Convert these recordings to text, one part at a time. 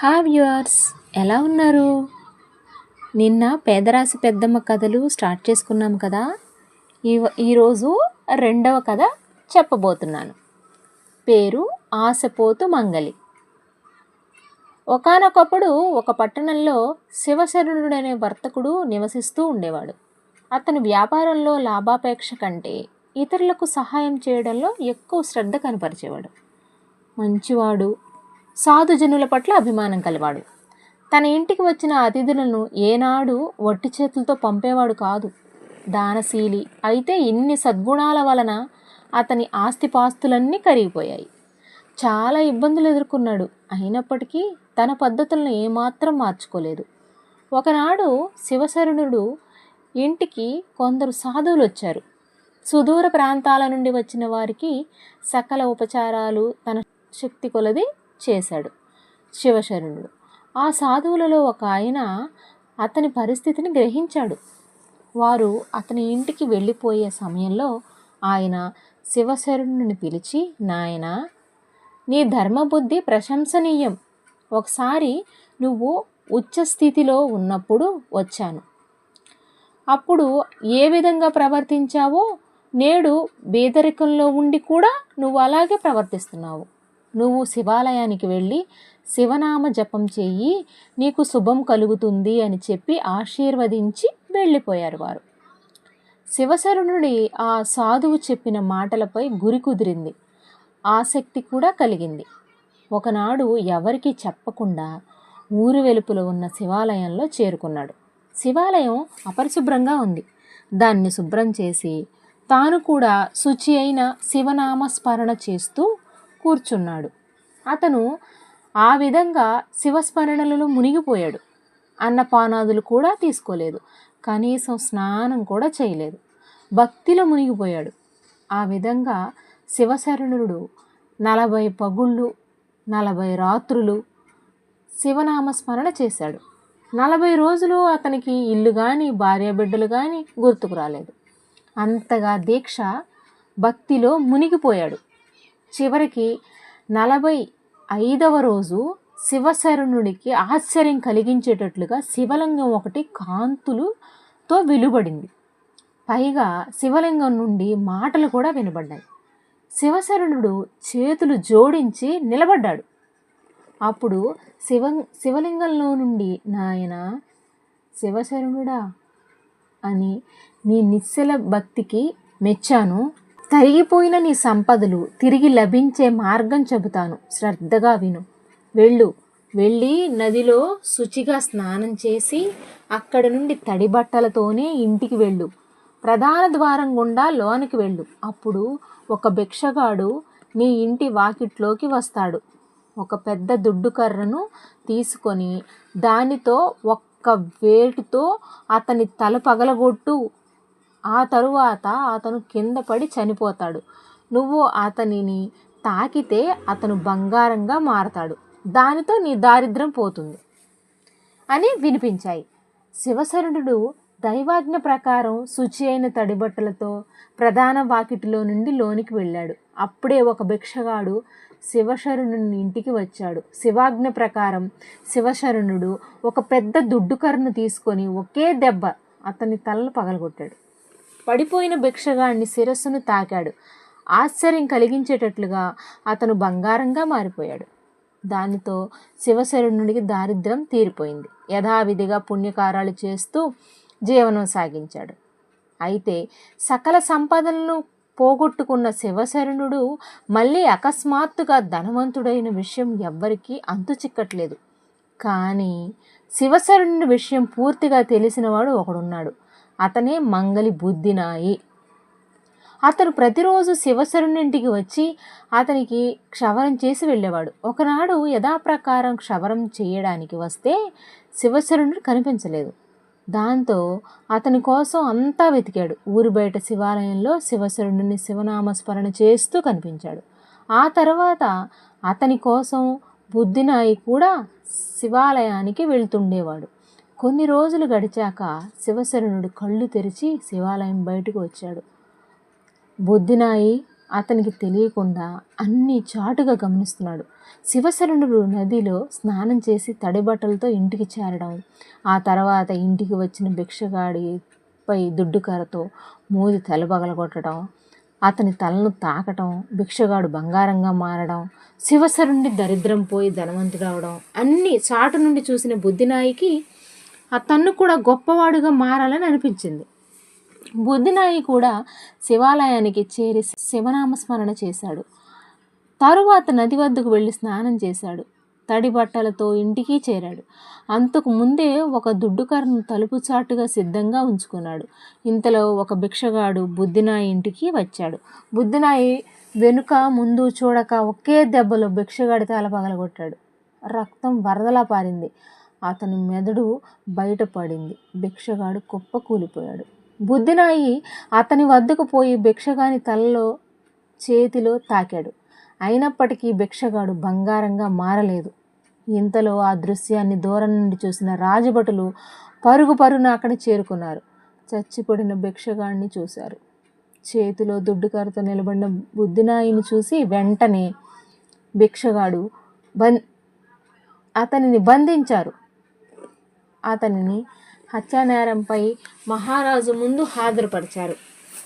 Hi viewers, ఎలా ఉన్నారు? నిన్న పేదరాశి పెద్దమ్మ కథలు స్టార్ట్ చేసుకున్నాం కదా. ఈరోజు రెండవ కథ చెప్పబోతున్నాను. పేరు ఆశపోతు మంగలి. ఒకానొకప్పుడు ఒక పట్టణంలో శివశరణుడనే వర్తకుడు నివసిస్తూ ఉండేవాడు. అతను వ్యాపారంలో లాభాపేక్ష కంటే ఇతరులకు సహాయం చేయడంలో ఎక్కువ శ్రద్ధ కనపరిచేవాడు. మంచివాడు, సాధుజనుల పట్ల అభిమానం కలవాడు. తన ఇంటికి వచ్చిన అతిథులను ఏనాడు వట్టి చేతులతో పంపేవాడు కాదు. దానశీలి. అయితే ఇన్ని సద్గుణాల వలన అతని ఆస్తిపాస్తులన్నీ కరిగిపోయాయి. చాలా ఇబ్బందులు ఎదుర్కొన్నాడు. అయినప్పటికీ తన పద్ధతులను ఏమాత్రం మార్చుకోలేదు. ఒకనాడు శివశరణుడు ఇంటికి కొందరు సాధువులు వచ్చారు. సుదూర ప్రాంతాల నుండి వచ్చిన వారికి సకల ఉపచారాలు తన శక్తి కొలది చేశాడు శివశరణుడు. ఆ సాధువులలో ఒక ఆయన అతని పరిస్థితిని గ్రహించాడు. వారు అతని ఇంటికి వెళ్ళిపోయే సమయంలో ఆయన శివశరణుని పిలిచి, నాయనా, నీ ధర్మబుద్ధి ప్రశంసనీయం. ఒకసారి నువ్వు ఉచ్చస్థితిలో ఉన్నప్పుడు వచ్చాను. అప్పుడు ఏ విధంగా ప్రవర్తించావో నేడు పేదరికంలో ఉండి కూడా నువ్వు అలాగే ప్రవర్తిస్తున్నావు. నువ్వు శివాలయానికి వెళ్ళి శివనామ జపం చెయ్యి, నీకు శుభం కలుగుతుంది అని చెప్పి ఆశీర్వదించి వెళ్ళిపోయారు వారు. శివశరణుడి ఆ సాధువు చెప్పిన మాటలపై గురి కుదిరింది. ఆసక్తి కూడా కలిగింది. ఒకనాడు ఎవరికీ చెప్పకుండా ఊరు వెలుపుల ఉన్న శివాలయంలో చేరుకున్నాడు. శివాలయం అపరిశుభ్రంగా ఉంది. దాన్ని శుభ్రం చేసి తాను కూడా శుచి అయిన శివనామ స్మరణ చేస్తూ కూర్చున్నాడు. అతను ఆ విధంగా శివస్మరణలలో మునిగిపోయాడు. అన్నపానాదులు కూడా తీసుకోలేదు. కనీసం స్నానం కూడా చేయలేదు. భక్తిలో మునిగిపోయాడు. ఆ విధంగా శివశరణుడు 40 పగుళ్ళు 40 రాత్రులు శివనామస్మరణ చేశాడు. 40 రోజులు అతనికి ఇల్లు కానీ భార్యాబిడ్డలు కానీ గుర్తుకు రాలేదు. అంతగా దీక్ష భక్తిలో మునిగిపోయాడు. చివరికి 45వ రోజు శివశరణుడికి ఆశ్చర్యం కలిగించేటట్లుగా శివలింగం ఒకటి కాంతులతో వెలువడింది. పైగా శివలింగం నుండి మాటలు కూడా వినబడ్డాయి. శివశరణుడు చేతులు జోడించి నిలబడ్డాడు. అప్పుడు శివలింగంలో నుండి, నాయనా శివశరణుడా అని నీ నిశ్చల భక్తికి మెచ్చాను. తరిగిపోయిన నీ సంపదలు తిరిగి లభించే మార్గం చెబుతాను, శ్రద్ధగా విను. వెళ్ళి నదిలో శుచిగా స్నానం చేసి అక్కడి నుండి తడి బట్టలతోనే ఇంటికి వెళ్ళు. ప్రధాన ద్వారం గుండా లోనికి వెళ్ళు. అప్పుడు ఒక భిక్షగాడు నీ ఇంటి వాకిట్లోకి వస్తాడు. ఒక పెద్ద దుడ్డు కర్రను తీసుకొని దానితో ఒక్క వేటుతో అతని తల పగలగొట్టు. ఆ తరువాత అతను కింద పడి చనిపోతాడు. నువ్వు అతనిని తాకితే అతను బంగారంగా మారతాడు. దానితో నీ దారిద్ర్యం పోతుంది అని వినిపించాయి. శివశరణుడు దైవాజ్ఞ ప్రకారం శుచి అయిన తడిబట్టలతో ప్రధాన వాకిటిలో నుండి లోనికి వెళ్ళాడు. అప్పుడే ఒక భిక్షగాడు శివశరణుని ఇంటికి వచ్చాడు. శివాజ్ఞ ప్రకారం శివశరణుడు ఒక పెద్ద దుడ్డు కర్రను తీసుకొని ఒకే దెబ్బ అతని తలను పగలగొట్టాడు. పడిపోయిన భిక్షగాడిని శిరస్సును తాకాడు. ఆశ్చర్యం కలిగించేటట్లుగా అతను బంగారంగా మారిపోయాడు. దానితో శివశరణుడికి దారిద్ర్యం తీరిపోయింది. యథావిధిగా పుణ్యకారాలు చేస్తూ జీవనం సాగించాడు. అయితే సకల సంపదలను పోగొట్టుకున్న శివశరణుడు మళ్ళీ అకస్మాత్తుగా ధనవంతుడైన విషయం ఎవ్వరికీ అంతు చిక్కట్లేదు. కానీ శివశరణుడి విషయం పూర్తిగా తెలిసినవాడు ఒకడున్నాడు. అతనే మంగలి బుద్ధినాయి. అతను ప్రతిరోజు శివశరణుడింటికి వచ్చి అతనికి క్షవరం చేసి వెళ్ళేవాడు. ఒకనాడు యథాప్రకారం క్షవరం చేయడానికి వస్తే శివశరణుడు కనిపించలేదు. దాంతో అతని కోసం అంతా వెతికాడు. ఊరి బయట శివాలయంలో శివశరణుడిని శివనామస్మరణ చేస్తూ కనిపించాడు. ఆ తర్వాత అతని కోసం బుద్ధినాయి కూడా శివాలయానికి వెళ్తుండేవాడు. కొన్ని రోజులు గడిచాక శివశరణుడు కళ్ళు తెరిచి శివాలయం బయటకు వచ్చాడు. బుద్ధినాయి అతనికి తెలియకుండా అన్ని చాటుగా గమనిస్తున్నాడు. శివశరణుడు నదిలో స్నానం చేసి తడి బట్టలతో ఇంటికి చేరడం, ఆ తర్వాత ఇంటికి వచ్చిన భిక్షగాడిపై దుడ్డుకర్రతో మోది తల పగలగొట్టడం, అతని తలను తాకటం, భిక్షగాడు బంగారంగా మారడం, శివశరణుడి దరిద్రం పోయి ధనవంతుడవడం అన్నీ చాటు నుండి చూసిన బుద్ధినాయికి తన్ను కూడా గొప్పవాడుగా మారాలని అనిపించింది. బుద్ధినాయి కూడా శివాలయానికి చేరి శివనామస్మరణ చేశాడు. తరువాత నది వద్దకు వెళ్ళి స్నానం చేశాడు. తడి బట్టలతో ఇంటికి చేరాడు. అంతకు ముందే ఒక దుడ్డుకర్రను తలుపు చాటుగా సిద్ధంగా ఉంచుకున్నాడు. ఇంతలో ఒక భిక్షగాడు బుద్ధినాయి ఇంటికి వచ్చాడు. బుద్ధినాయి వెనుక ముందు చూడక ఒకే దెబ్బలో భిక్షగాడి తల పగలగొట్టాడు. రక్తం వరదలా పారింది. అతని మెదడు బయటపడింది. భిక్షగాడు కుప్ప కూలిపోయాడు. బుద్ధినాయి అతని వద్దకు పోయి భిక్షగాని తలలో చేతిలో తాకాడు. అయినప్పటికీ భిక్షగాడు బంగారంగా మారలేదు. ఇంతలో ఆ దృశ్యాన్ని దూరం నుండి చూసిన రాజభటులు పరుగున అక్కడ చేరుకున్నారు. చచ్చిపడిన భిక్షగాడిని చూశారు. చేతిలో దుడ్డుకర్రతో నిలబడిన బుద్ధినాయిని చూసి వెంటనే భిక్షగాడు అతనిని బంధించారు. అతనిని హత్యానేరంపై మహారాజు ముందు హాజరుపరిచారు.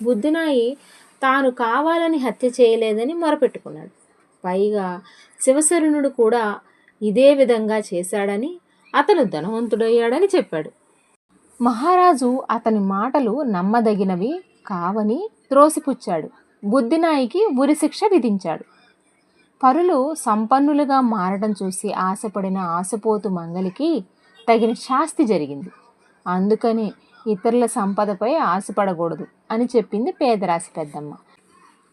బుద్ధినాయి తాను కావాలని హత్య చేయలేదని మొరపెట్టుకున్నాడు. పైగా శివశరణుడు కూడా ఇదే విధంగా చేశాడని, అతను ధనవంతుడయ్యాడని చెప్పాడు. మహారాజు అతని మాటలు నమ్మదగినవి కావని త్రోసిపుచ్చాడు. బుద్ధినాయికి ఉరిశిక్ష విధించాడు. పరులు సంపన్నులుగా మారడం చూసి ఆశపడిన ఆశపోతు మంగలికి తగిన శాస్తి జరిగింది. అందుకని ఇతరుల సంపదపై ఆశపడకూడదు అని చెప్పింది పేదరాశి పెద్దమ్మ.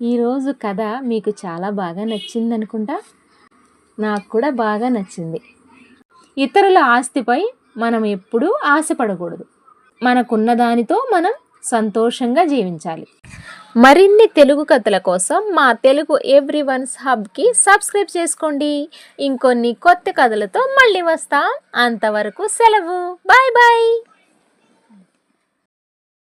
ఈరోజు కథ మీకు చాలా బాగా నచ్చింది అనుకుంటా. నాకు కూడా బాగా నచ్చింది. ఇతరుల ఆస్తిపై మనం ఎప్పుడూ ఆశపడకూడదు. మనకున్న దానితో మనం సంతోషంగా జీవించాలి. మరిన్ని తెలుగు కథల కోసం మా తెలుగు ఎవ్రీవన్స్ హబ్కి సబ్స్క్రైబ్ చేసుకోండి. ఇంకొన్ని కొత్త కథలతో మళ్ళీ వస్తాం. అంతవరకు సెలవు. Bye bye.